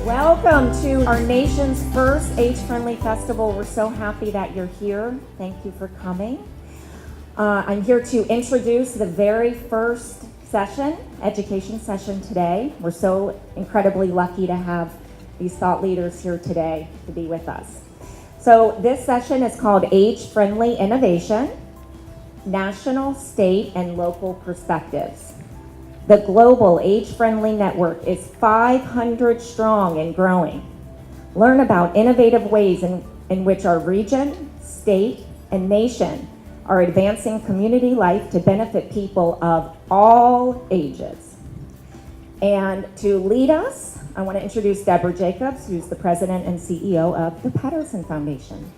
Welcome to our nation's first age-friendly festival. We're so happy that you're here. Thank you for coming. I'm here to introduce the very first session, education session today. We're so incredibly lucky to have these thought leaders here today to be with us. So this session is called Age-Friendly Innovation, National, State, and Local Perspectives. The global age-friendly network is 500 strong and growing. Learn about innovative ways in which our region, state, and nation are advancing community life to benefit people of all ages. And to lead us, I want to introduce Deborah Jacobs, who's the president and CEO of the Patterson Foundation.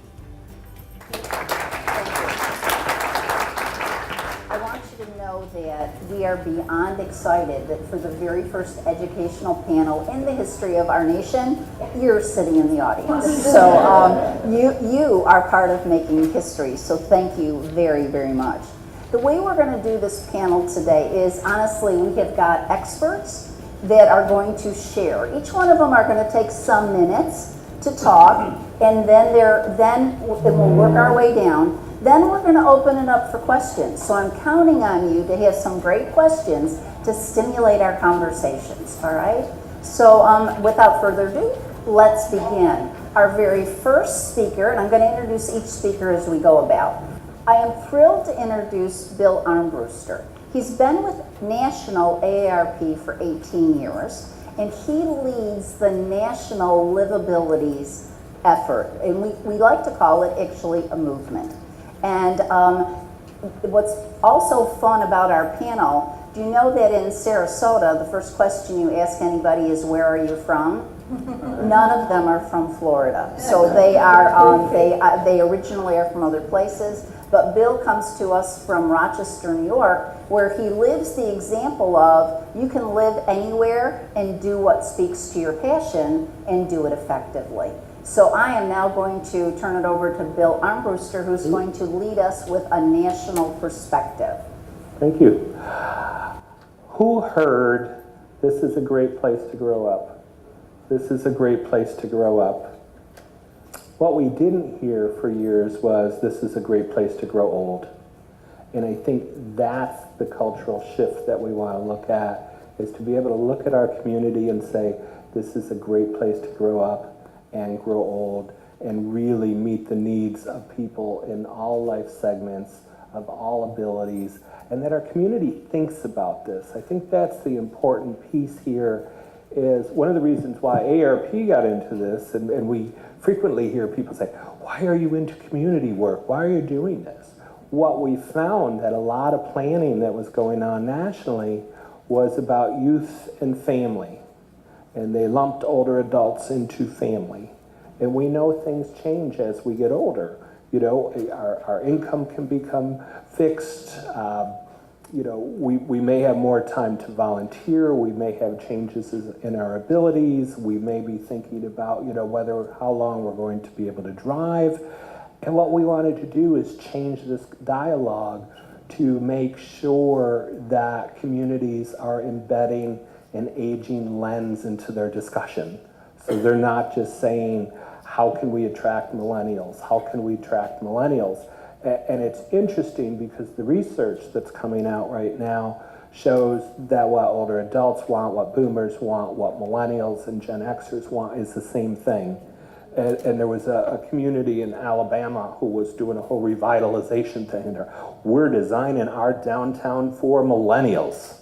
That we are beyond excited that for the very first educational panel in the history of our nation, you're sitting in the audience. So you are part of making history, so thank you very, very much. The way we're going to do this panel today is, honestly, we have got experts that are going to share. Each one of them are going to take some minutes to talk, and then we'll work our way down. Then we're going to open it up for questions. So I'm counting on you to have some great questions to stimulate our conversations, all right? So without further ado, let's begin. Our very first speaker, and I'm going to introduce each speaker as we go about. I am thrilled to introduce Bill Armbruster. He's been with National AARP for 18 years, and he leads the National Livabilities effort. And we like to call it actually a movement. And what's also fun about our panel, do you know that in Sarasota, the first question you ask anybody is, where are you from? None of them are from Florida. So they originally are from other places. But Bill comes to us from Rochester, New York, where he lives the example of you can live anywhere and do what speaks to your passion and do it effectively. So I am now going to turn it over to Bill Armbruster, who's going to lead us with a national perspective. Thank you. Who heard, this is a great place to grow up? This is a great place to grow up. What we didn't hear for years was, this is a great place to grow old. And I think that's the cultural shift that we want to look at, is to be able to look at our community and say, this is a great place to grow up and grow old, and really meet the needs of people in all life segments, of all abilities, and that our community thinks about this. I think that's the important piece here, is one of the reasons why AARP got into this, and we frequently hear people say, why are you into community work? Why are you doing this? What we found that a lot of planning that was going on nationally was about youth and family. And they lumped older adults into family. And we know things change as we get older. You know, our income can become fixed. You know, we may have more time to volunteer. We may have changes in our abilities. We may be thinking about, you know, how long we're going to be able to drive. And what we wanted to do is change this dialogue to make sure that communities are embedding an aging lens into their discussion. So they're not just saying, how can we attract millennials? How can we attract millennials? And it's interesting because the research that's coming out right now shows that what older adults want, what boomers want, what millennials and Gen Xers want is the same thing. And there was a community in Alabama who was doing a whole revitalization thing, and we're designing our downtown for millennials.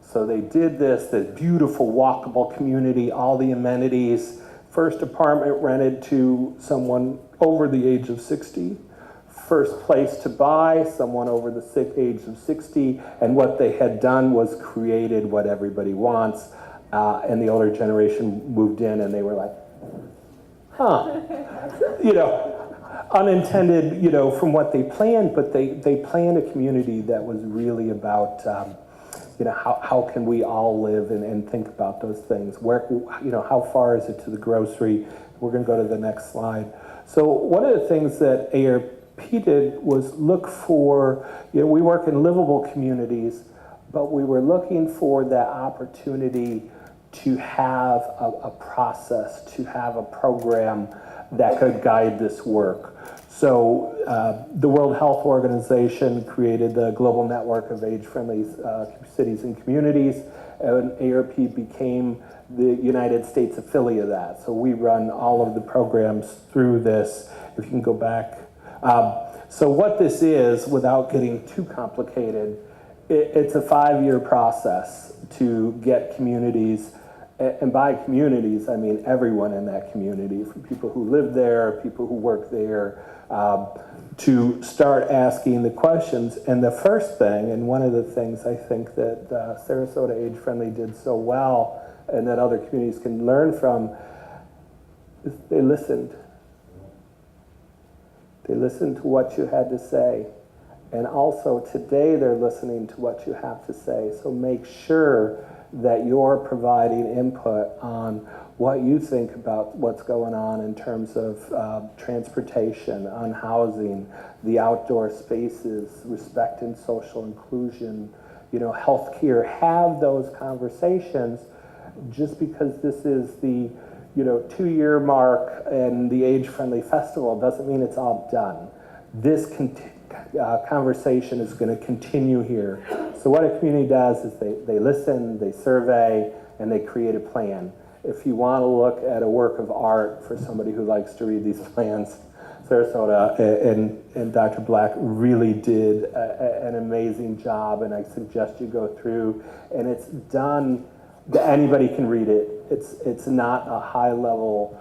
So they did this beautiful walkable community, all the amenities, first apartment rented to someone over the age of 60, first place to buy, someone over the age of 60, and what they had done was created what everybody wants, and the older generation moved in and they were like, huh, you know, unintended, you know, from what they planned, but they planned a community that was really about, you know, how can we all live and think about those things? Where, you know, how far is it to the grocery? We're going to go to the next slide. So one of the things that AARP did was look for, you know, we work in livable communities, but we were looking for that opportunity to have a process, to have a program that could guide this work. So the World Health Organization created the Global Network of Age-Friendly Cities and Communities, and AARP became the United States affiliate of that. So we run all of the programs through this. If you can go back. So what this is, without getting too complicated, it's a 5-year process to get communities, and by communities, I mean everyone in that community, from people who live there, people who work there, to start asking the questions. And the first thing, and one of the things I think that Sarasota Age Friendly did so well, and that other communities can learn from, is they listened. They listened to what you had to say. And also today they're listening to what you have to say. So make sure that you're providing input on what you think about what's going on in terms of transportation, on housing, the outdoor spaces, respect and social inclusion, healthcare. Have those conversations. Just because this is the 2-year mark and the Age Friendly Festival doesn't mean it's all done. This conversation is going to continue here. So what a community does is they listen, they survey, and they create a plan. If you want to look at a work of art for somebody who likes to read these plans, Sarasota and Dr. Black really did an amazing job, and I suggest you go through, and it's done that anybody can read it. It's not a high level,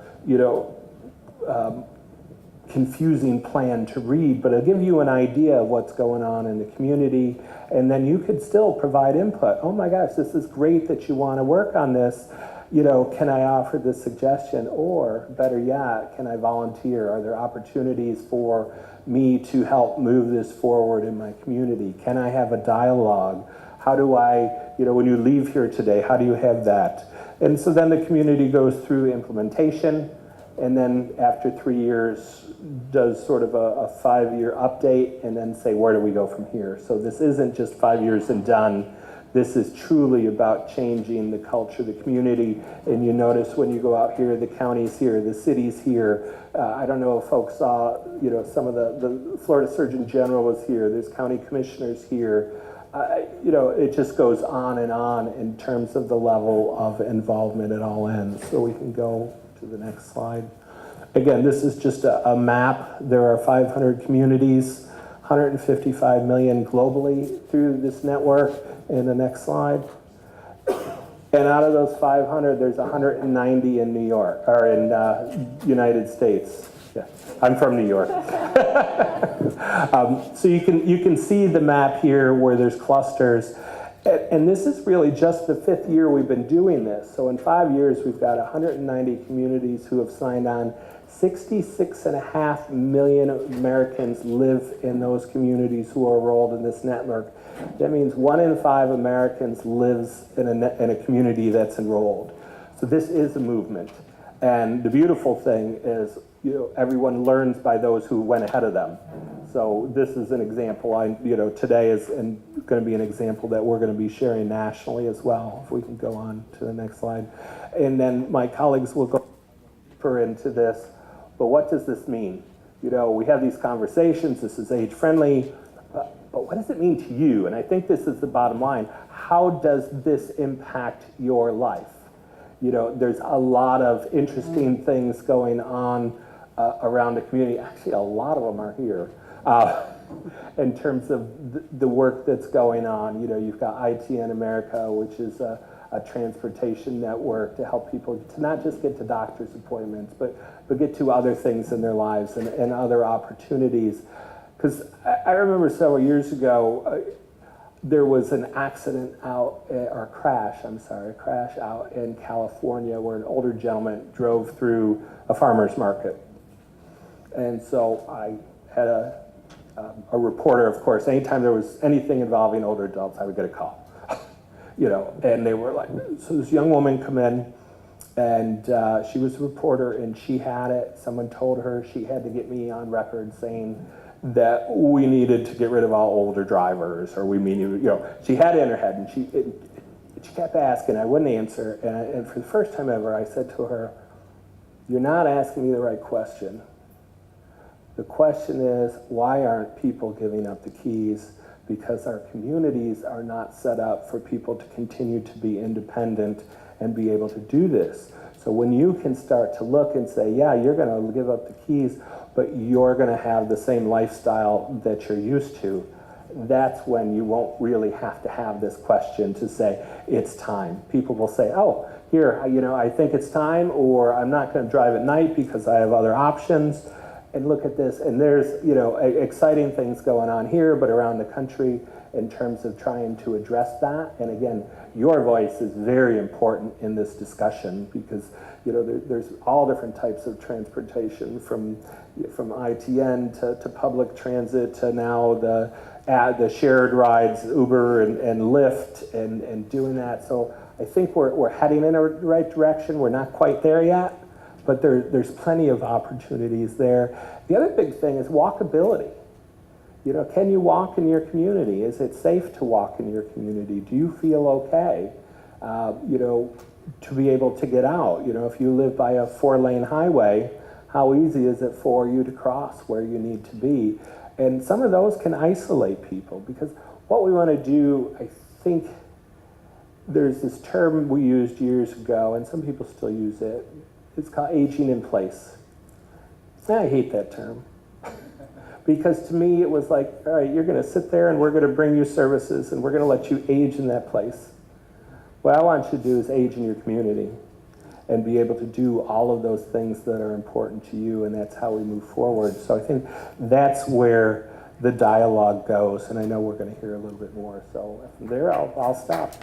confusing plan to read, but it'll give you an idea of what's going on in the community, and then you could still provide input. Oh my gosh, this is great that you want to work on this. Can I offer this suggestion? Or better yet, can I volunteer? Are there opportunities for me to help move this forward in my community? Can I have a dialogue? How do I, when you leave here today, how do you have that? And so then the community goes through implementation, and then after 3 years does sort of a 5-year update, and then say, where do we go from here? So this isn't just 5 years and done. This is truly about changing the culture of the community. And you notice when you go out here, the county's here, the city's here. I don't know if folks saw, some of the Florida Surgeon General was here. There's county commissioners here. It just goes on and on in terms of the level of involvement at all ends. So we can go to the next slide. Again, this is just a map. There are 500 communities, 155 million globally through this network. In the next slide. And out of those 500, there's 190 in New York, or in United States. Yeah, I'm from New York. So you can see the map here where there's clusters. And this is really just the 5th year we've been doing this. So in 5 years, we've got 190 communities who have signed on. 66.5 million Americans live in those communities who are enrolled in this network. That means 1 in 5 Americans lives in a community that's enrolled. So this is a movement. And the beautiful thing is, everyone learns by those who went ahead of them. So this is an example. Today is going to be an example that we're going to be sharing nationally as well. If we can go on to the next slide. And then my colleagues will go deeper into this. But what does this mean? We have these conversations. This is age friendly. But what does it mean to you? And I think this is the bottom line. How does this impact your life? There's a lot of interesting things going on around the community. Actually, a lot of them are here in terms of the work that's going on. You've got ITN America, which is a transportation network to help people to not just get to doctor's appointments, but get to other things in their lives and other opportunities. Because I remember several years ago, there was an accident a crash out in California where an older gentleman drove through a farmer's market. And so I had a reporter, of course, anytime there was anything involving older adults, I would get a call. And they were like, so this young woman come in, and she was a reporter, and she had it. Someone told her she had to get me on record saying that we needed to get rid of all older drivers, or she had it in her head, and she kept asking, I wouldn't answer, and for the first time ever, I said to her, "You're not asking me the right question. The question is, why aren't people giving up the keys? Because our communities are not set up for people to continue to be independent and be able to do this. So when you can start to look and say, yeah, you're going to give up the keys, but you're going to have the same lifestyle that you're used to, that's when you won't really have to have this question to say, it's time. People will say, oh, here, I think it's time, or I'm not going to drive at night because I have other options. And look at this, and there's exciting things going on here, but around the country in terms of trying to address that. And again, your voice is very important in this discussion because there's all different types of transportation, from ITN to public transit to now the shared rides, Uber and Lyft, and doing that. So I think we're heading in the right direction. We're not quite there yet, but there's plenty of opportunities there. The other big thing is walkability. Can you walk in your community? Is it safe to walk in your community? Do you feel okay, to be able to get out? If you live by a 4-lane highway, how easy is it for you to cross where you need to be? And some of those can isolate people, because what we want to do, I think, there's this term we used years ago, and some people still use it. It's called aging in place. I hate that term. Because to me, it was like, all right, you're going to sit there and we're going to bring you services and we're going to let you age in that place. What I want you to do is age in your community and be able to do all of those things that are important to you, and that's how we move forward. So I think that's where the dialogue goes, and I know we're going to hear a little bit more. So from there, I'll stop.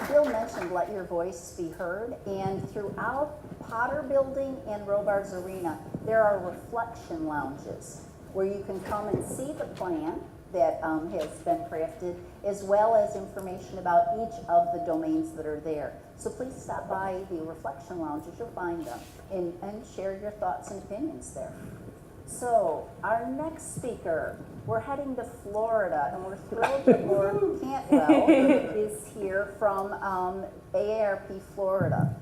Bill mentioned let your voice be heard, and throughout Potter Building and Robards Arena, there are reflection lounges where you can come and see the plan that has been crafted, as well as information about each of the domains that are there. So please stop by the reflection lounges, you'll find them, and share your thoughts and opinions there. So our next speaker, we're heading to Florida, and we're thrilled that Laura Cantwell is here from AARP Florida.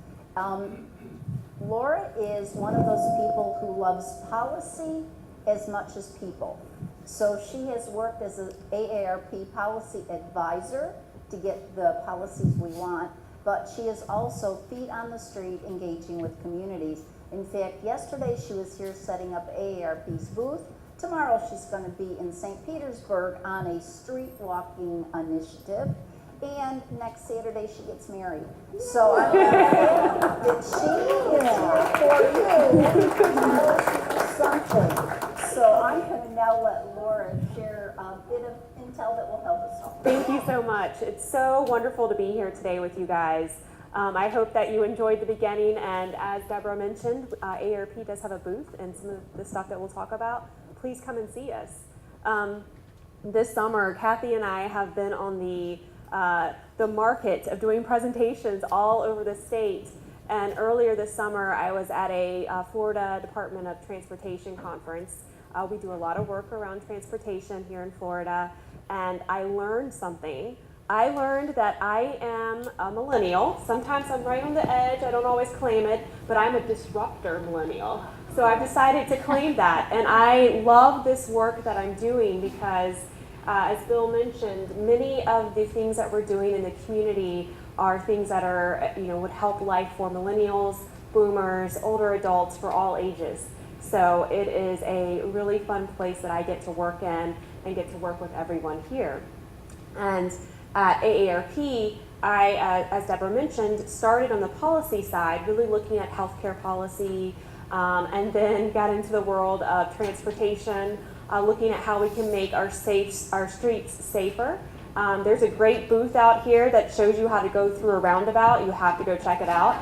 Laura is one of those people who loves policy as much as people. So she has worked as an AARP policy advisor to get the policies we want, but she is also feet on the street engaging with communities. In fact, yesterday she was here setting up AARP's booth. Tomorrow she's going to be in St. Petersburg on a street walking initiative. And next Saturday she gets married. So I'm glad that she is here for you. Something. So I'm going to now let Laura share a bit of intel that will help us all. Thank you so much. It's so wonderful to be here today with you guys. I hope that you enjoyed the beginning, and as Deborah mentioned, AARP does have a booth, and some of the stuff that we'll talk about, please come and see us. This summer, Kathy and I have been on the market of doing presentations all over the state, and earlier this summer I was at a Florida Department of Transportation conference. We do a lot of work around transportation here in Florida, and I learned something. I learned that I am a millennial. Sometimes I'm right on the edge, I don't always claim it, but I'm a disruptor millennial. So I've decided to claim that, and I love this work that I'm doing because, as Bill mentioned, many of the things that we're doing in the community are things that are, would help life for millennials, boomers, older adults, for all ages. So it is a really fun place that I get to work in and get to work with everyone here. And at AARP, I, as Deborah mentioned, started on the policy side, really looking at healthcare policy, and then got into the world of transportation, looking at how we can make our streets safer. There's a great booth out here that shows you how to go through a roundabout. You have to go check it out.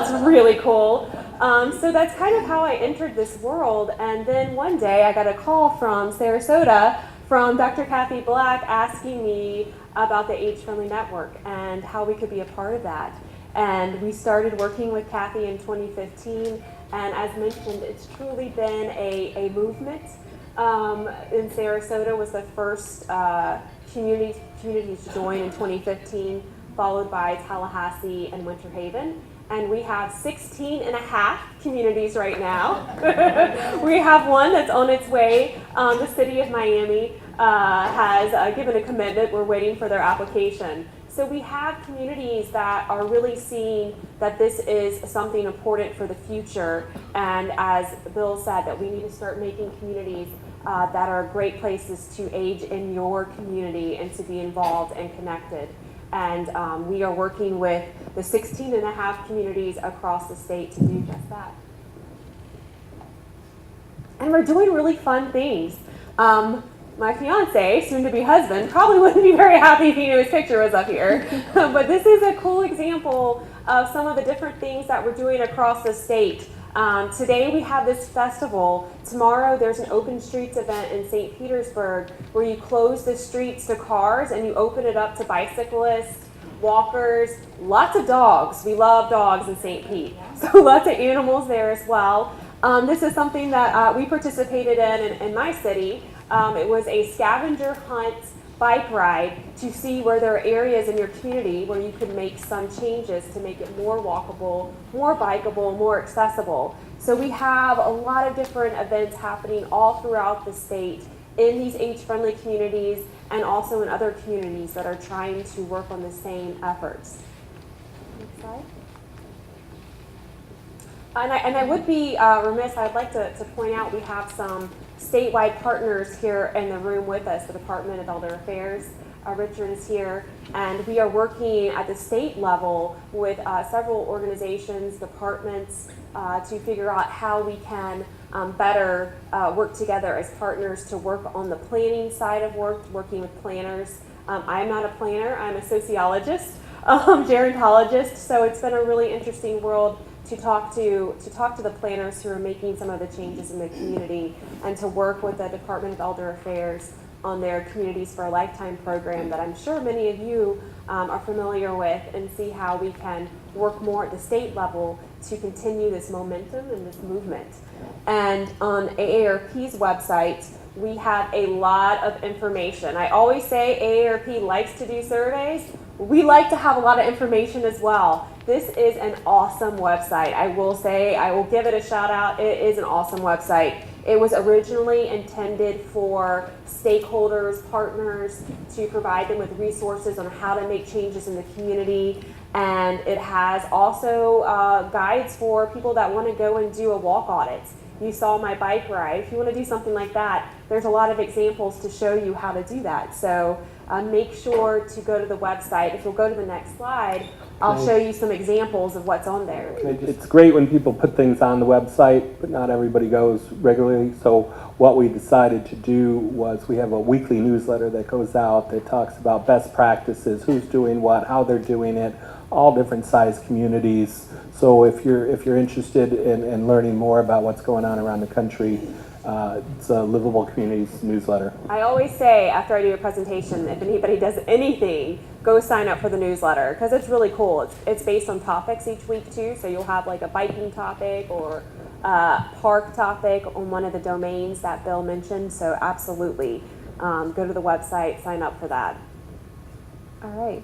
It's really cool. So that's kind of how I entered this world. And then one day I got a call from Sarasota from Dr. Kathy Black asking me about the Age-Friendly Network and how we could be a part of that. And we started working with Kathy in 2015. And as mentioned, it's truly been a movement. In Sarasota was the first communities to join in 2015, followed by Tallahassee and Winter Haven. And we have 16 and a half communities right now. We have one that's on its way. The city of Miami has given a commitment. We're waiting for their application. So we have communities that are really seeing that this is something important for the future. And as Bill said, that we need to start making communities that are great places to age in your community and to be involved and connected. And we are working with the 16 and a half communities across the state to do just that. And we're doing really fun things. My fiance, soon-to-be husband, probably wouldn't be very happy if he knew his picture was up here. But this is a cool example of some of the different things that we're doing across the state. Today we have this festival. Tomorrow there's an open streets event in St. Petersburg where you close the streets to cars and you open it up to bicyclists, walkers, lots of dogs. We love dogs in St. Pete. So lots of animals there as well. This is something that we participated in my city. It was a scavenger hunt bike ride to see where there are areas in your community where you could make some changes to make it more walkable, more bikeable, more accessible. So we have a lot of different events happening all throughout the state in these age-friendly communities and also in other communities that are trying to work on the same efforts. Next slide. And I would be remiss, I'd like to point out we have some statewide partners here in the room with us, the Department of Elder Affairs. Richard is here, and we are working at the state level with several organizations, departments, to figure out how we can better work together as partners to work on the planning side of work, working with planners. I'm not a planner, I'm a sociologist, gerontologist, so it's been a really interesting world to talk to the planners who are making some of the changes in the community and to work with the Department of Elder Affairs on their Communities for a Lifetime program that I'm sure many of you are familiar with, and see how we can work more at the state level to continue this momentum and this movement. And on AARP's website, we have a lot of information. I always say AARP likes to do surveys. We like to have a lot of information as well. This is an awesome website. I will say, I will give it a shout out. It is an awesome website. It was originally intended for stakeholders, partners, to provide them with resources on how to make changes in the community. And it has also guides for people that want to go and do a walk audit. You saw my bike ride. If you want to do something like that, there's a lot of examples to show you how to do that. So make sure to go to the website. If you'll go to the next slide, I'll show you some examples of what's on there. It's great when people put things on the website, but not everybody goes regularly. So what we decided to do was we have a weekly newsletter that goes out that talks about best practices, who's doing what, how they're doing it, all different size communities. So if you're interested in learning more about what's going on around the country, it's a Livable Communities newsletter. I always say after I do a presentation, if anybody does anything, go sign up for the newsletter because it's really cool. It's based on topics each week too, so you'll have like a biking topic or a park topic on one of the domains that Bill mentioned. So absolutely, go to the website, sign up for that. All right.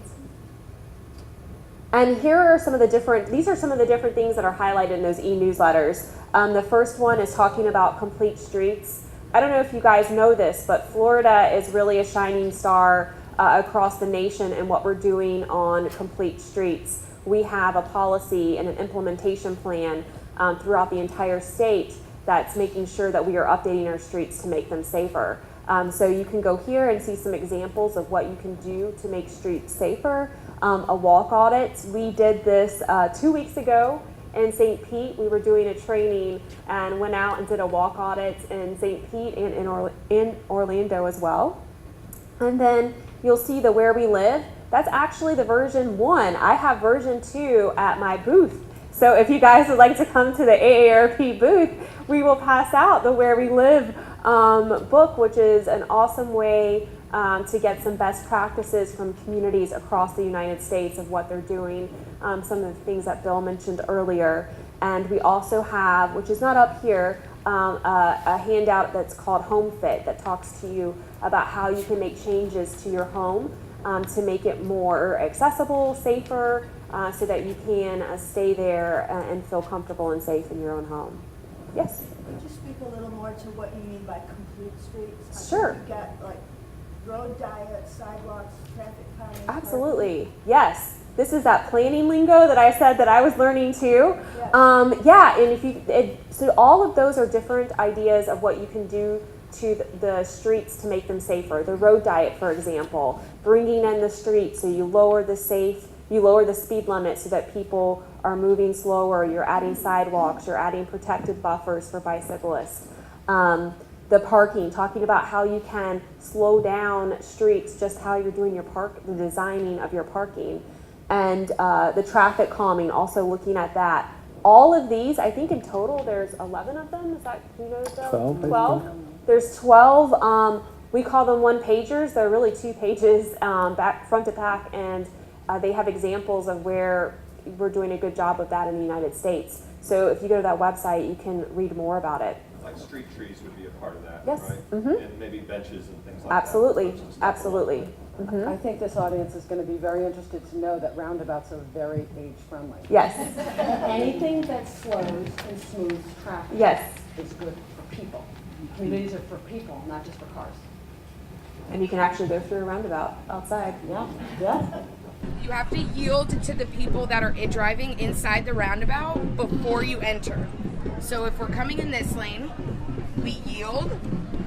And here are some of the different, these are some of the different things that are highlighted in those e-newsletters. The first one is talking about complete streets. I don't know if you guys know this, but Florida is really a shining star across the nation in what we're doing on complete streets. We have a policy and an implementation plan throughout the entire state that's making sure that we are updating our streets to make them safer. So you can go here and see some examples of what you can do to make streets safer. A walk audit. We did this 2 weeks ago in St. Pete. We were doing a training and went out and did a walk audit in St. Pete and in Orlando as well. And then you'll see the Where We Live. That's actually the version 1. I have version 2 at my booth. So if you guys would like to come to the AARP booth, we will pass out the Where We Live book, which is an awesome way to get some best practices from communities across the United States of what they're doing, some of the things that Bill mentioned earlier. And we also have, which is not up here, a handout that's called Home Fit that talks to you about how you can make changes to your home to make it more accessible, safer, so that you can stay there and feel comfortable and safe in your own home. Yes? Could you speak a little more to what you mean by complete streets? Sure. You've got like road diet, sidewalks, traffic calming. Absolutely. Yes. This is that planning lingo that I said that I was learning too. Yes. Yeah, and if you, so all of those are different ideas of what you can do to the streets to make them safer. The road diet, for example, bringing in the streets so you lower the speed limit so that people are moving slower. You're adding sidewalks. You're adding protected buffers for bicyclists. The parking, talking about how you can slow down streets, just how you're doing the designing of your parking. And the traffic calming, also looking at that. All of these, I think in total there's 11 of them. Is that, you know, 12, 12? There's 12. We call them one-pagers. They're really 2 pages back front to back, and they have examples of where we're doing a good job of that in the United States. So if you go to that website, you can read more about it. Like street trees would be a part of that, Yes. right? Mhm. And maybe benches and things like Absolutely, that. absolutely. Mhm. I think this audience is going to be very interested to know that roundabouts are very age-friendly. Yes, Anything that slows and smooths traffic yes. is good for people. Communities are for people, not just for cars. And you can actually go through a roundabout outside. Yeah, yeah. You have to yield to the people that are driving inside the roundabout before you enter. So if we're coming in this lane, we yield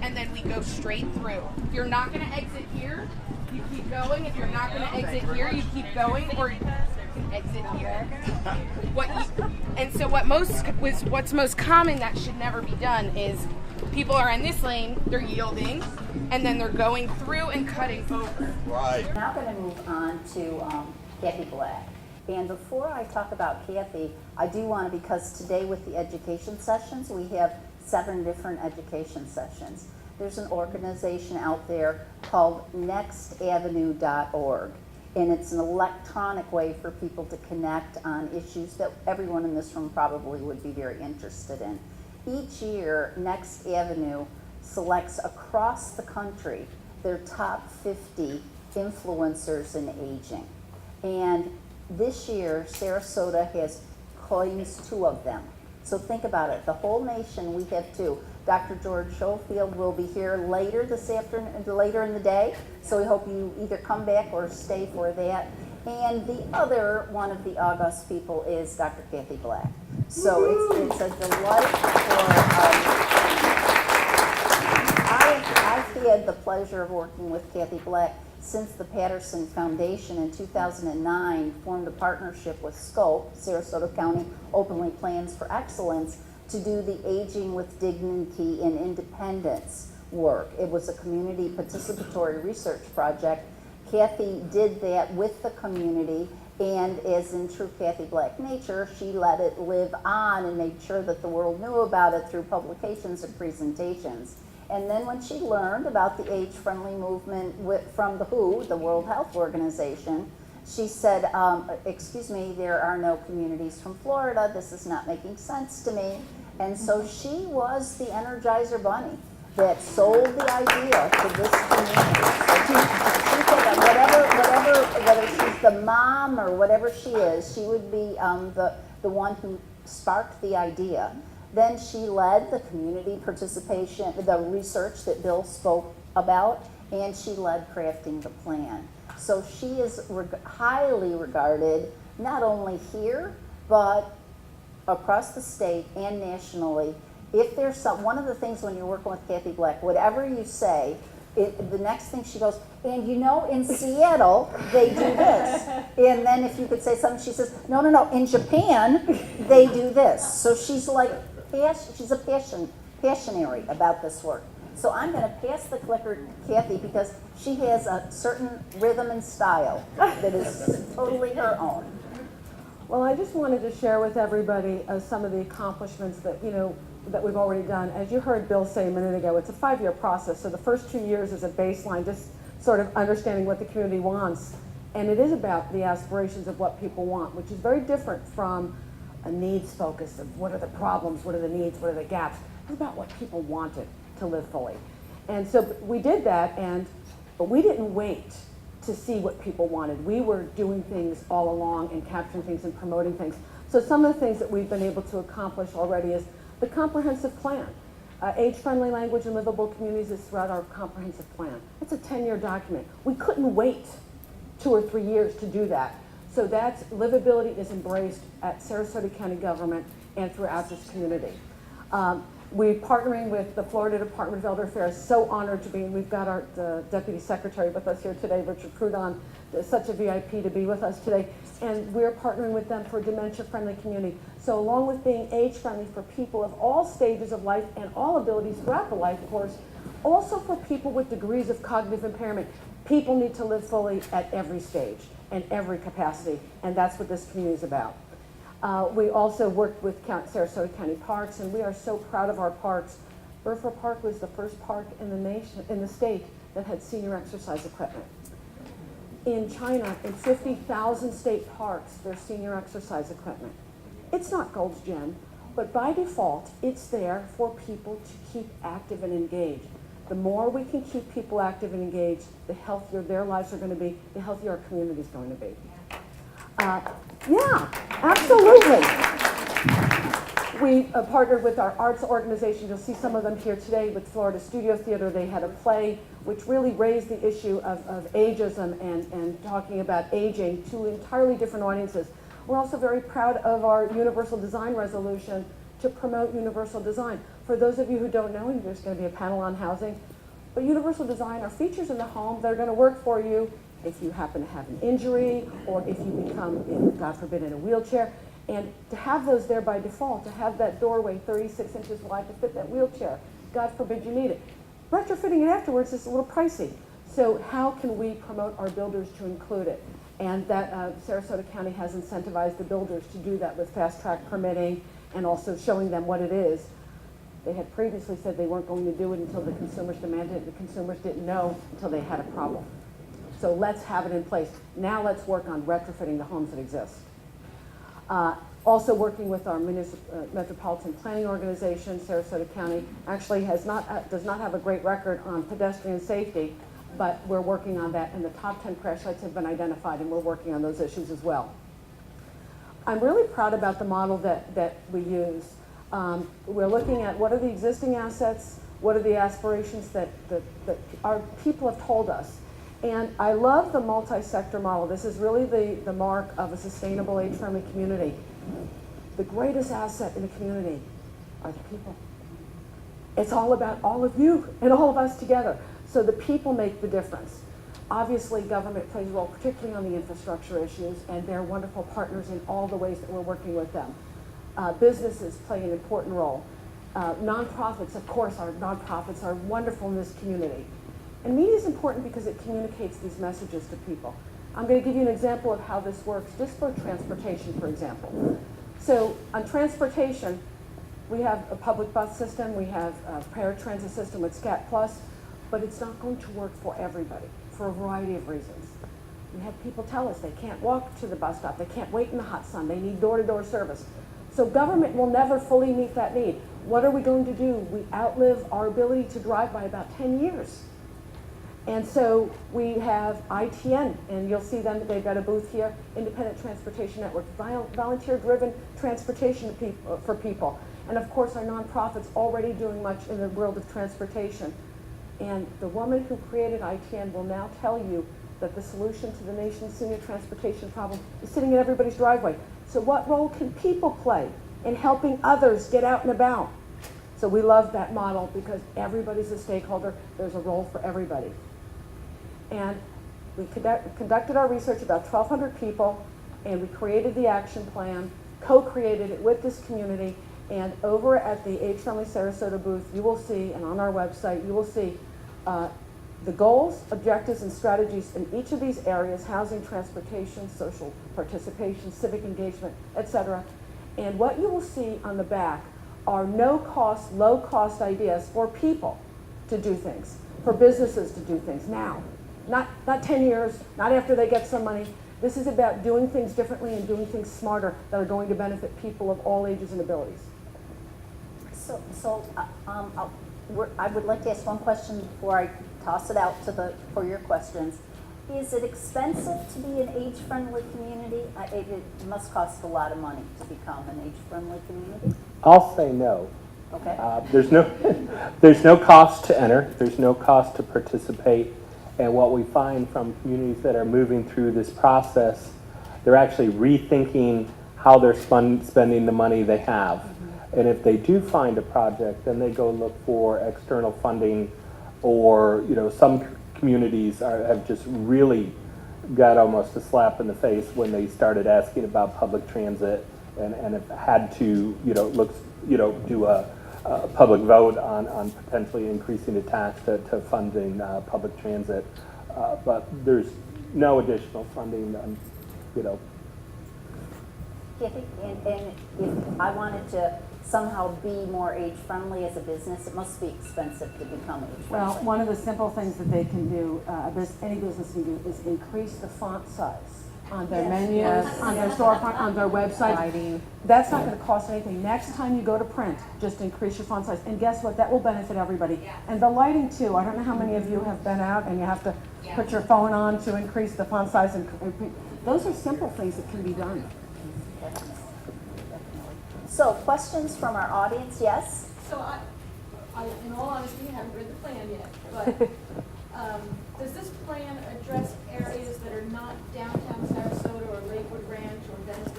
and then we go straight through. If you're not going to exit here, you keep going. If you're not going to exit here, you keep going, or you can exit here. What's most common that should never be done is people are in this lane, they're yielding, and then they're going through and cutting over. I'm now going to move on to Kathy Black. And before I talk about Kathy, I do want to, because today with the education sessions, we have 7 different education sessions. There's an organization out there called nextavenue.org, and it's an electronic way for people to connect on issues that everyone in this room probably would be very interested in. Each year, Next Avenue selects across the country their top 50 influencers in aging. And this year, Sarasota claims 2 of them. So think about it. The whole nation, we have 2. Dr. George Schofield will be here later this afternoon, later in the day. So we hope you either come back or stay for that. And the other one of the august people is Dr. Kathy Black. So it's a delight I've had the pleasure of working with Kathy Black since the Patterson Foundation in 2009 formed a partnership with SCOPE, Sarasota County Openly Plans for Excellence, to do the Aging with Dignity and Independence work. It was a community participatory research project. Kathy did that with the community, and as in true Kathy Black nature, she let it live on and made sure that the world knew about it through publications and presentations. And then when she learned about the age-friendly movement from the WHO, the World Health Organization, she said, excuse me, there are no communities from Florida. This is not making sense to me. And so she was the Energizer Bunny that sold the idea to this community. So she said that whether she's the mom or whatever she is, she would be the one who sparked the idea. Then she led the community participation, the research that Bill spoke about, and she led crafting the plan. So she is highly regarded, not only here, but across the state and nationally. If there's one of the things when you're working with Kathy Black, whatever you say, the next thing she goes, and you know, in Seattle, they do this. And then if you could say something, she says, no, in Japan, they do this. So she's like, she's a passionary about this work. So I'm going to pass the clicker to Kathy because she has a certain rhythm and style that is totally her own. Well, I just wanted to share with everybody some of the accomplishments that, that we've already done. As you heard Bill say a minute ago, it's a 5-year process. So the first 2 years is a baseline, just sort of understanding what the community wants. And it is about the aspirations of what people want, which is very different from a needs focus of what are the problems, what are the needs, what are the gaps. was about what people wanted to live fully. And so we did that, but we didn't wait to see what people wanted. We were doing things all along and capturing things and promoting things. So some of the things that we've been able to accomplish already is the comprehensive plan. Age-friendly language and livable communities is throughout our comprehensive plan. It's a 10-year document. We couldn't wait 2 or 3 years to do that. So that's livability is embraced at Sarasota County government and throughout this community. We're partnering with the Florida Department of Elder Affairs. So honored to be, and we've got the Deputy Secretary with us here today, Richard Prudon, such a VIP to be with us today. And we're partnering with them for a dementia-friendly community. So along with being age-friendly for people of all stages of life and all abilities throughout the life course, also for people with degrees of cognitive impairment, people need to live fully at every stage and every capacity, and that's what this community is about. We also worked with Sarasota County Parks, and we are so proud of our parks. Burford Park was the first park in the state that had senior exercise equipment. In China, in 50,000 state parks, there's senior exercise equipment. It's not Gold's Gym, but by default, it's there for people to keep active and engaged. The more we can keep people active and engaged, the healthier their lives are going to be, the healthier our community is going to be. Yeah, absolutely. We partnered with our arts organization. You'll see some of them here today with Florida Studio Theater. They had a play which really raised the issue of ageism and talking about aging to entirely different audiences. We're also very proud of our universal design resolution to promote universal design. For those of you who don't know, and there's going to be a panel on housing, but universal design are features in the home that are going to work for you if you happen to have an injury or if you become, God forbid, in a wheelchair. And to have those there by default, to have that doorway 36 inches wide to fit that wheelchair, God forbid you need it. Retrofitting it afterwards is a little pricey. So how can we promote our builders to include it? And that Sarasota County has incentivized the builders to do that with fast track permitting and also showing them what it is. They had previously said they weren't going to do it until the consumers demanded it. The consumers didn't know until they had a problem. So let's have it in place. Now let's work on retrofitting the homes that exist. Also working with our Metropolitan Planning Organization, Sarasota County actually does not have a great record on pedestrian safety, but we're working on that, and the top 10 crash sites have been identified, and we're working on those issues as well. I'm really proud about the model that we use. We're looking at what are the existing assets, what are the aspirations that our people have told us. And I love the multi-sector model. This is really the mark of a sustainable, age-friendly community. The greatest asset in a community are the people. It's all about all of you and all of us together. So the people make the difference. Obviously, government plays a role, particularly on the infrastructure issues, and they're wonderful partners in all the ways that we're working with them. Businesses play an important role. Nonprofits, of course, our nonprofits are wonderful in this community. And media is important because it communicates these messages to people. I'm going to give you an example of how this works, just for transportation, for example. So on transportation, we have a public bus system, we have a paratransit system with SCAT Plus, but it's not going to work for everybody for a variety of reasons. We have people tell us they can't walk to the bus stop, they can't wait in the hot sun, they need door-to-door service. So government will never fully meet that need. What are we going to do? We outlive our ability to drive by about 10 years. And so we have ITN, and you'll see them, they've got a booth here, Independent Transportation Network, volunteer-driven transportation for people. And of course, our nonprofits already doing much in the world of transportation. And the woman who created ITN will now tell you that the solution to the nation's senior transportation problem is sitting in everybody's driveway. So what role can people play in helping others get out and about? So we love that model because everybody's a stakeholder. There's a role for everybody. And we conducted our research, about 1,200 people, and we created the action plan, co-created it with this community, and over at the Age Friendly Sarasota booth, you will see, and on our website, you will see the goals, objectives, and strategies in each of these areas: housing, transportation, social participation, civic engagement, etc. And what you will see on the back are no-cost, low-cost ideas for people to do things, for businesses to do things now. Not 10 years, not after they get some money. This is about doing things differently and doing things smarter that are going to benefit people of all ages and abilities. I would like to ask one question before I toss it out for your questions. Is it expensive to be an age-friendly community? It must cost a lot of money to become an age-friendly community. I'll say no. Okay. There's no cost to enter. There's no cost to participate. And what we find from communities that are moving through this process, they're actually rethinking how they're spending the money they have. Mm-hmm. And if they do find a project, then they go look for external funding, or some communities have just really got almost a slap in the face when they started asking about public transit and have had to do a public vote on potentially increasing the tax to funding public transit, but there's no additional funding. Kathy, and if I wanted to somehow be more age-friendly as a business, it must be expensive to become age-friendly. Well, one of the simple things that they can do, any business can do, is increase the font size on their menus, on their storefront, on their website. That's not going to cost anything. Next time you go to print, just increase your font size. And guess what? That will benefit everybody. And the lighting too. I don't know how many of you have been out and you have to put your phone on to increase the font size. And those are simple things that can be done. So, questions from our audience? Yes? So I in all honesty, haven't read the plan yet, but does this plan address areas that are not downtown Sarasota or Lakewood Ranch or Venice?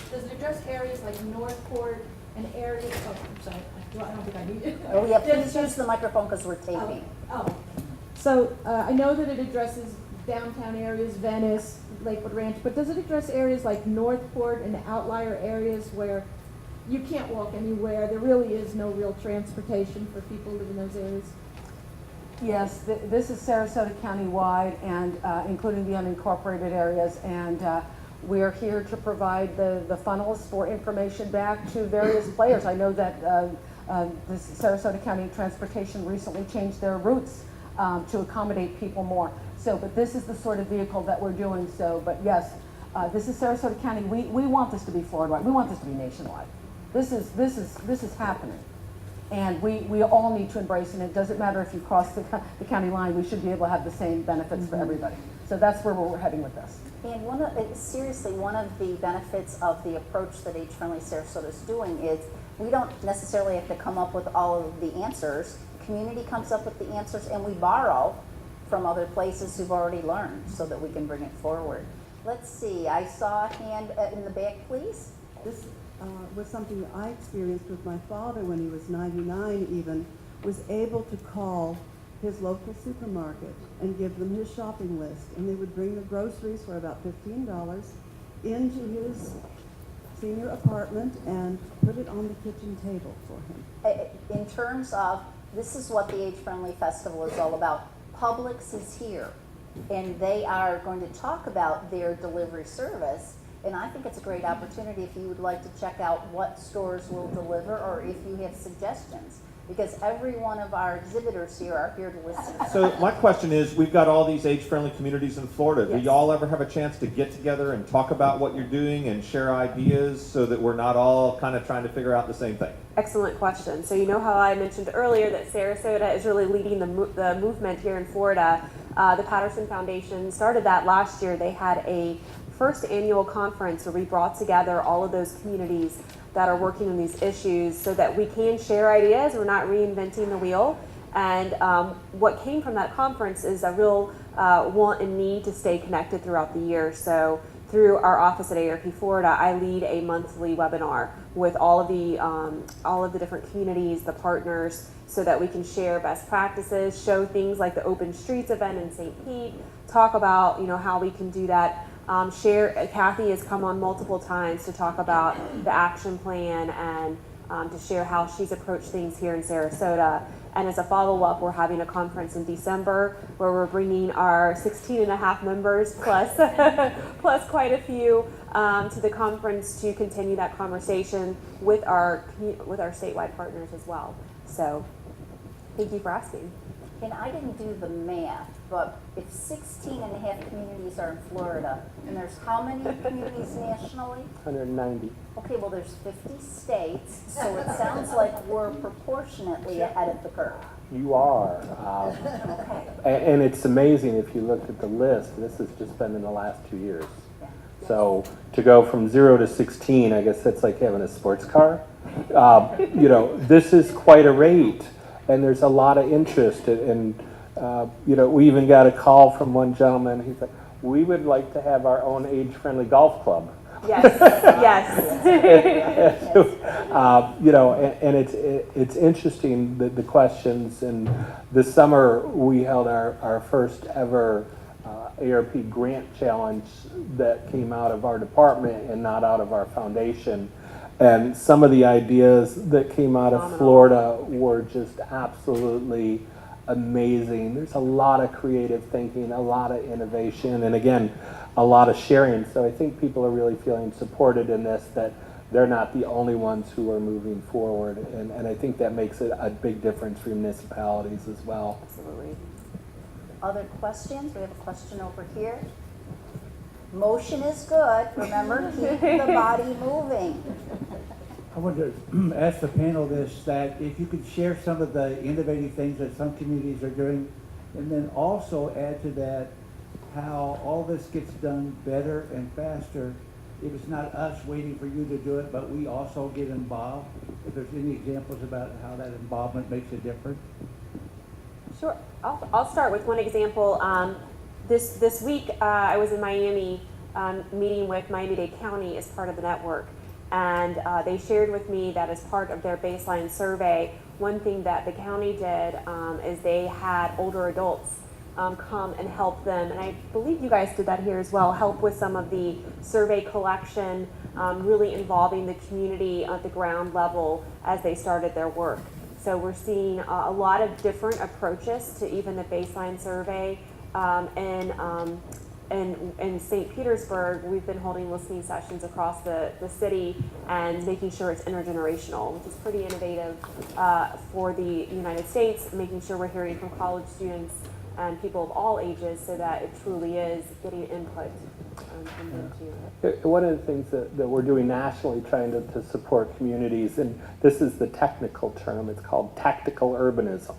Does it address areas like Northport and areas, I'm sorry, I don't think I need it. Oh, yeah, please use the microphone because we're taping. So I know that it addresses downtown areas, Venice, Lakewood Ranch, but does it address areas like Northport and the outlier areas where you can't walk anywhere? There really is no real transportation for people who live in those areas. Yes, this is Sarasota County-wide and including the unincorporated areas, and we're here to provide the funnels for information back to various players. I know that the Sarasota County Transportation recently changed their routes to accommodate people more. So, but this is the sort of vehicle that we're doing. So, but yes, this is Sarasota County. We want this to be Florida-wide. We want this to be nationwide. This is happening. And we all need to embrace it. It doesn't matter if you cross the county line, we should be able to have the same benefits for everybody. So that's where we're heading with this. And one of the benefits of the approach that Age Friendly Sarasota is doing is we don't necessarily have to come up with all of the answers. The community comes up with the answers and we borrow from other places who've already learned so that we can bring it forward. Let's see, I saw a hand in the back, please. This was something that I experienced with my father when he was 99 even, was able to call his local supermarket and give them his shopping list, and they would bring the groceries for about $15 into his senior apartment and put it on the kitchen table for him. In terms of, this is what the Age Friendly Festival is all about. Publix is here, and they are going to talk about their delivery service. And I think it's a great opportunity if you would like to check out what stores will deliver or if you have suggestions, because every one of our exhibitors here are here to listen. So my question is, we've got all these age-friendly communities in Florida. Yes. Do y'all ever have a chance to get together and talk about what you're doing and share ideas so that we're not all kind of trying to figure out the same thing? Excellent question. So you know how I mentioned earlier that Sarasota is really leading the movement here in Florida. The Patterson Foundation started that last year. They had a first annual conference where we brought together all of those communities that are working on these issues so that we can share ideas. We're not reinventing the wheel. And what came from that conference is a real want and need to stay connected throughout the year. So through our office at AARP Florida, I lead a monthly webinar with all of the different communities, the partners, so that we can share best practices, show things like the Open Streets event in St. Pete, talk about how we can do that. Kathy has come on multiple times to talk about the action plan and to share how she's approached things here in Sarasota. And as a follow-up, we're having a conference in December where we're bringing our 16 and a half members plus plus quite a few to the conference to continue that conversation with our statewide partners as well. So thank you for asking. And I didn't do the math, but if 16 and a half communities are in Florida, and there's how many communities nationally? 190. Okay, well, there's 50 states, so it sounds like we're proportionately ahead of the curve. You are. Okay. And it's amazing if you looked at the list, this has just been in the last 2 years. Yeah. So to go from 0 to 16, I guess that's like having a sports car. This is quite a rate, and there's a lot of interest. And we even got a call from one gentleman. He's like, we would like to have our own age-friendly golf club. Yes, yes. And it's interesting, the questions. And this summer we held our first ever AARP grant challenge that came out of our department and not out of our foundation. And some of the ideas that came out of Florida were just absolutely amazing. There's a lot of creative thinking, a lot of innovation, and again, a lot of sharing. So I think people are really feeling supported in this, that they're not the only ones who are moving forward. And I think that makes it a big difference for municipalities as well. Absolutely. Other questions? We have a question over here. Motion is good. Remember, keep the body moving. I wanted to ask the panel this, that if you could share some of the innovative things that some communities are doing, and then also add to that how all this gets done better and faster if it's not us waiting for you to do it, but we also get involved. If there's any examples about how that involvement makes a difference. Sure. I'll start with one example. This week, I was in Miami meeting with Miami-Dade County as part of the network. And they shared with me that as part of their baseline survey, one thing that the county did is they had older adults come and help them. And I believe you guys did that here as well, help with some of the survey collection, really involving the community at the ground level as they started their work. So we're seeing a lot of different approaches to even the baseline survey. In St. Petersburg, we've been holding listening sessions across the city and making sure it's intergenerational, which is pretty innovative for the United States, making sure we're hearing from college students and people of all ages so that it truly is getting input from them too. One of the things that we're doing nationally, trying to support communities, and this is the technical term, it's called tactical urbanism.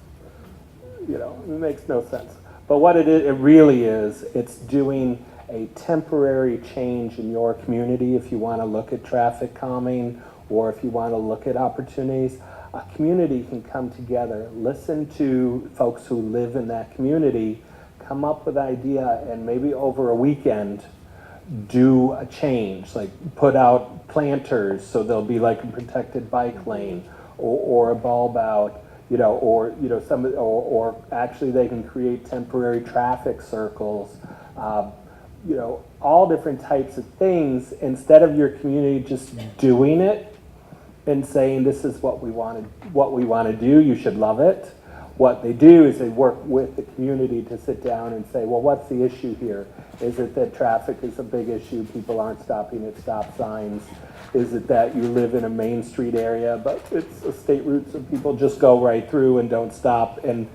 It makes no sense. But what it really is, it's doing a temporary change in your community. If you want to look at traffic calming, or if you want to look at opportunities, a community can come together, listen to folks who live in that community, come up with an idea, and maybe over a weekend do a change, like put out planters so there'll be like a protected bike lane, or a bulb out. Or actually they can create temporary traffic circles, all different types of things, instead of your community just doing it and saying this is what we want to do, you should love it. What they do is they work with the community to sit down and say, well, what's the issue here? Is it that traffic is a big issue, people aren't stopping at stop signs? Is it that you live in a main street area, but it's a state route, so people just go right through and don't stop and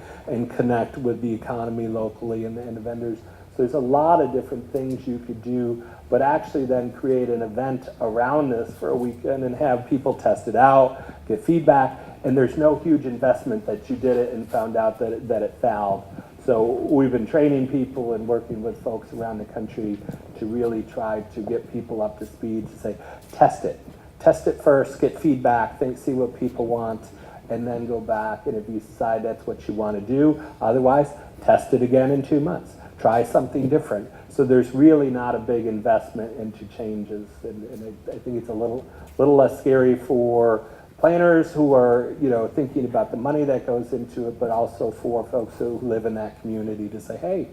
connect with the economy locally and the vendors? So there's a lot of different things you could do, but actually then create an event around this for a weekend and have people test it out, get feedback, and there's no huge investment that you did it and found out that it failed. So we've been training people and working with folks around the country to really try to get people up to speed, to say, test it first, get feedback, see what people want, and then go back, and if you decide that's what you want to do, otherwise, test it again in 2 months. Try something different. So there's really not a big investment into changes, and I think it's a little less scary for planners who are thinking about the money that goes into it, but also for folks who live in that community to say, hey,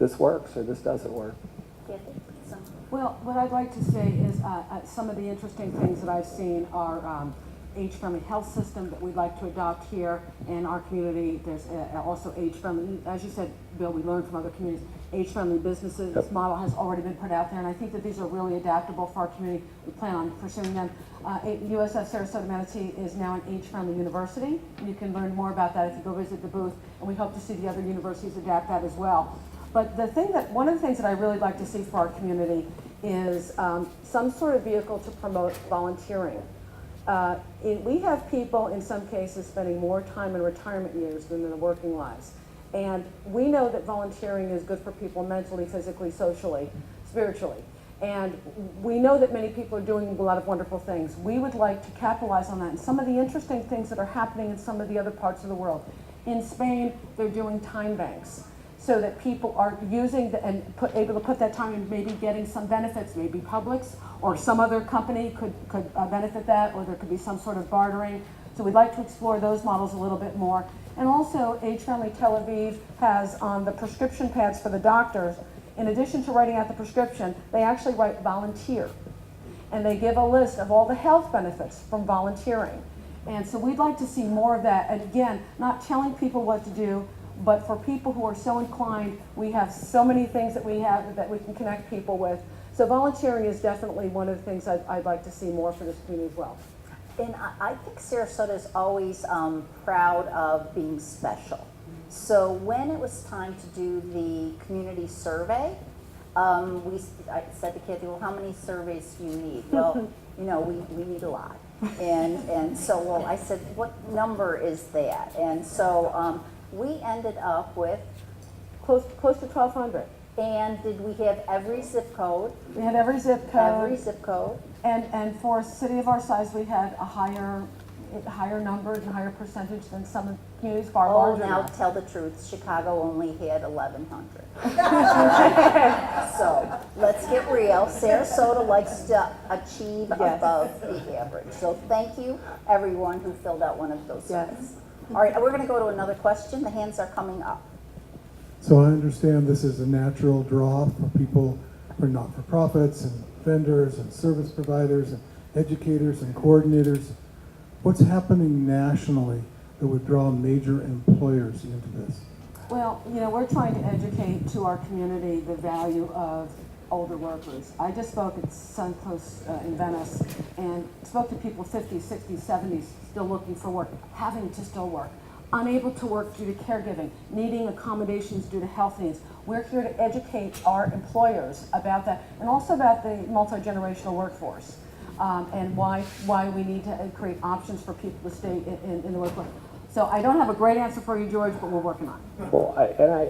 this works or this doesn't work. Well, what I'd like to say is some of the interesting things that I've seen are age-friendly health system that we'd like to adopt here in our community. There's also age-friendly, as you said, Bill, we learned from other communities, age-friendly businesses. This model has already been put out there, and I think that these are really adaptable for our community. We plan on pursuing them. USF Sarasota Manatee is now an age-friendly university, and you can learn more about that if you go visit the booth, and we hope to see the other universities adapt that as well. But one of the things that I really like to see for our community is some sort of vehicle to promote volunteering. We have people, in some cases, spending more time in retirement years than in their working lives. And we know that volunteering is good for people mentally, physically, socially, spiritually. And we know that many people are doing a lot of wonderful things. We would like to capitalize on that and some of the interesting things that are happening in some of the other parts of the world. In Spain, they're doing time banks so that people are using able to put that time and maybe getting some benefits, maybe Publix or some other company could benefit that, or there could be some sort of bartering. So we'd like to explore those models a little bit more. And also, Age-Friendly Tel Aviv has on the prescription pads for the doctors, in addition to writing out the prescription, they actually write volunteer. And they give a list of all the health benefits from volunteering. And so we'd like to see more of that. And again, not telling people what to do, but for people who are so inclined, we have so many things that we have that we can connect people with. So volunteering is definitely one of the things I'd like to see more for this community as well. And I think Sarasota is always proud of being special. So when it was time to do the community survey, I said to Kathy, well, how many surveys do you need? Well, we need a lot. And so, well, I said, what number is that? And so we ended up with close to 1,200. And did we have every zip code? We had every zip code. Every zip code. And for a city of our size, we had a higher numbers and higher percentage than some communities far larger. Oh, now tell the truth. Chicago only had 1,100. So let's get real. Sarasota likes to achieve above the average. So thank you, everyone who filled out one of those surveys. All right, we're going to go to another question. The hands are coming up. So I understand this is a natural draw for people who are not-for-profits and vendors and service providers and educators and coordinators. What's happening nationally that would draw major employers into this? Well, we're trying to educate to our community the value of older workers. I just spoke at Suncoast in Venice and spoke to people 50s, 60s, 70s still looking for work, having to still work, unable to work due to caregiving, needing accommodations due to health needs. We're here to educate our employers about that and also about the multi-generational workforce and why we need to create options for people to stay in the workforce. So I don't have a great answer for you, George, but we're working on it. Well,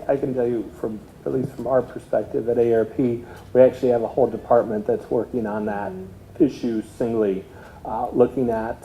I can tell you, at least from our perspective at AARP, we actually have a whole department that's working on that issue singly, looking at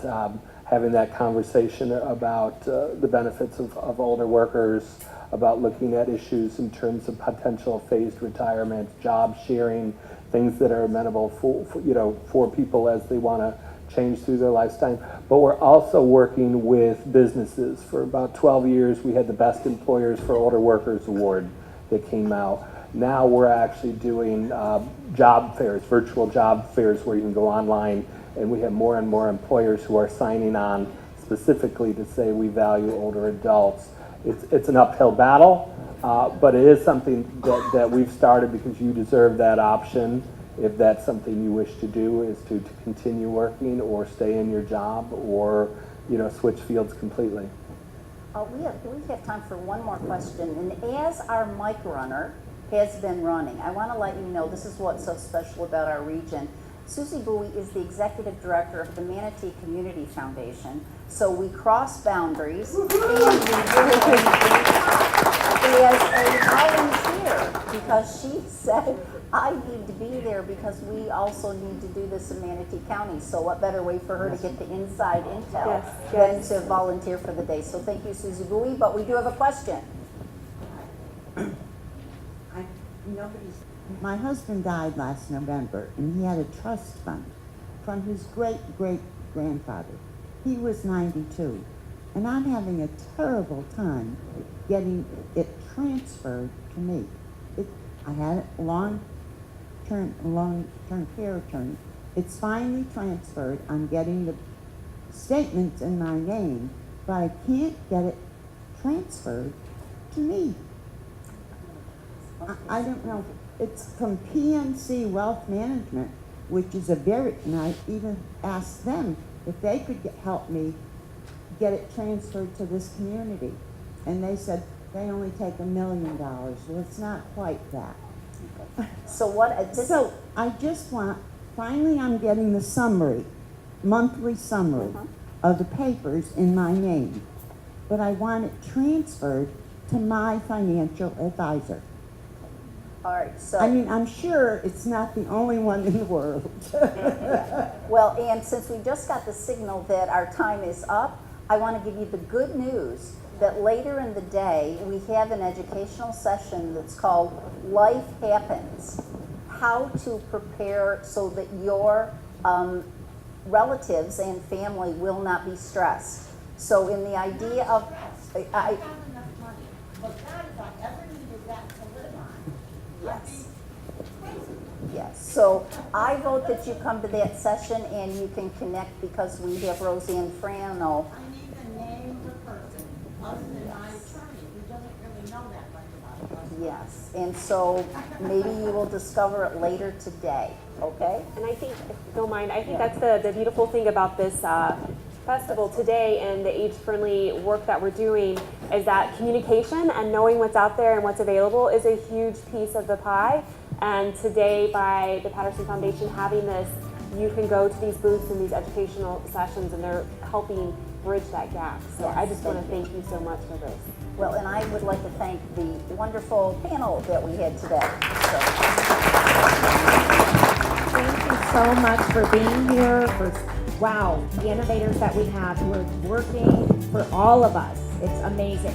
having that conversation about the benefits of older workers, about looking at issues in terms of potential phased retirement, job sharing, things that are amenable for people as they want to change through their lifetime. But we're also working with businesses. For about 12 years, we had the Best Employers for Older Workers Award that came out. Now we're actually doing job fairs, virtual job fairs where you can go online, and we have more and more employers who are signing on specifically to say we value older adults. It's an uphill battle, but it is something that we've started because you deserve that option. If that's something you wish to do, is to continue working or stay in your job or switch fields completely. We have time for one more question. And as our mic runner has been running, I want to let you know this is what's so special about our region. Susie Bowie is the executive director of the Manatee Community Foundation. So we cross boundaries and we do it as a volunteer because she said, I need to be there because we also need to do this in Manatee County. So what better way for her to get the inside intel than to volunteer for the day. So thank you, Susie Bowie. But we do have a question. My husband died last November, and he had a trust fund from his great-great-grandfather. He was 92, and I'm having a terrible time getting it transferred to me. I had a long-term care attorney. It's finally transferred. I'm getting the statements in my name, but I can't get it transferred to me. I don't know. It's from PNC Wealth Management, which is and I even asked them if they could help me get it transferred to this community. And they said they only take $1 million. Well, it's not quite that. So what, So I just want, finally I'm getting the summary, monthly summary of the papers in my name. But I want it transferred to my financial advisor. all right, so. I mean, I'm sure it's not the only one in the world. Well, and since we just got the signal that our time is up, I want to give you the good news that later in the day, we have an educational session that's called Life Happens, how to prepare so that your relatives and family will not be stressed. So in the idea of, yes. Yes, so I vote that you come to that session and you can connect because we have Roseanne Frano. I need the name of the person, other than my attorney, who doesn't really know that much about it. Yes, and so maybe you will discover it later today, okay? And I think, if you don't mind, I think that's the beautiful thing about this festival today and the age-friendly work that we're doing is that communication and knowing what's out there and what's available is a huge piece of the pie. And today, by the Patterson Foundation having this, you can go to these booths and these educational sessions, and they're helping bridge that gap. So Yes, I just want to thank thank you so much for this. Well, and I would like to thank the wonderful panel that we had today. So, Thank you so much for being here, the innovators that we have who are working for all of us. It's amazing.